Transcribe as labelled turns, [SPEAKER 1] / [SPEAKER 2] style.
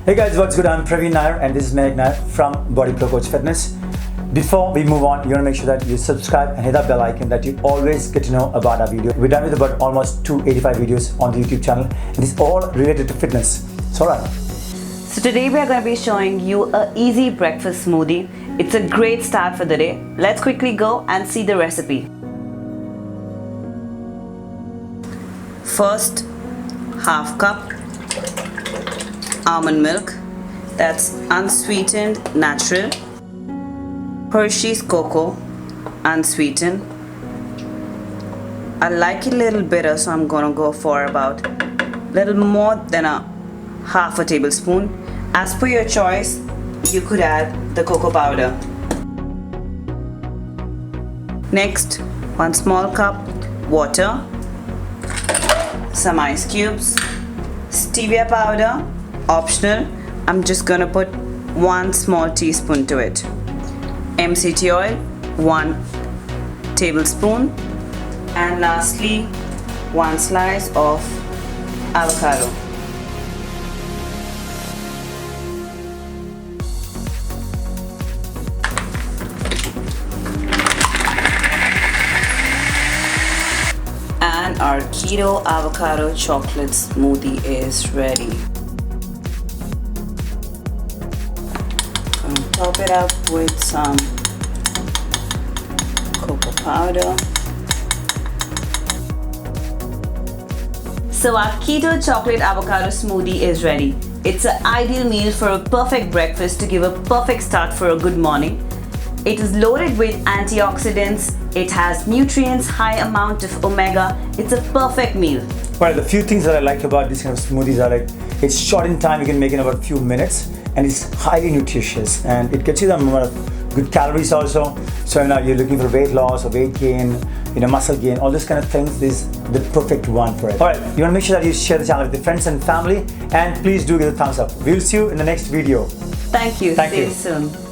[SPEAKER 1] Hey guys, what's good? I'm Praveen Nair and this is Nair from Body Pro Coach Fitness. Before we move on, you want to make sure that you subscribe and hit that bell icon that you always get to know about our video. We're done with about almost 285 videos on the YouTube channel and it's all related to fitness. It's alright.
[SPEAKER 2] So today we are going to be showing you an easy breakfast smoothie. It's a great start for the day. Let's quickly go and see the recipe. First, half cup almond milk, that's unsweetened natural. Hershey's cocoa, unsweetened. I like it a little bitter, so I'm gonna go for about a little more than a half a tablespoon. As per your choice, you could add the cocoa powder. Next, 1 small cup water, some ice cubes, stevia powder, optional. I'm just gonna put 1 small teaspoon to it. MCT oil, 1 tablespoon, and lastly 1 slice of avocado. And our keto avocado chocolate smoothie is ready. Top it up with some cocoa powder. So our keto chocolate avocado smoothie is ready. It's an ideal meal for a perfect breakfast to give a perfect start for a good morning. It is loaded with antioxidants. It has nutrients, high amount of omega. It's a perfect meal.
[SPEAKER 1] Well, the few things that I like about this kind of smoothies are like, it's short in time, you can make it in about a few minutes, and it's highly nutritious, and it gets you the amount of good calories also. So now you're looking for weight loss or weight gain, muscle gain, all these kind of things, this is the perfect one for it. Alright, you want to make sure that you share the channel with your friends and family, and please do give a thumbs up. We'll see you in the next video.
[SPEAKER 2] Thank you.
[SPEAKER 1] Thank
[SPEAKER 2] See
[SPEAKER 1] you
[SPEAKER 2] you soon.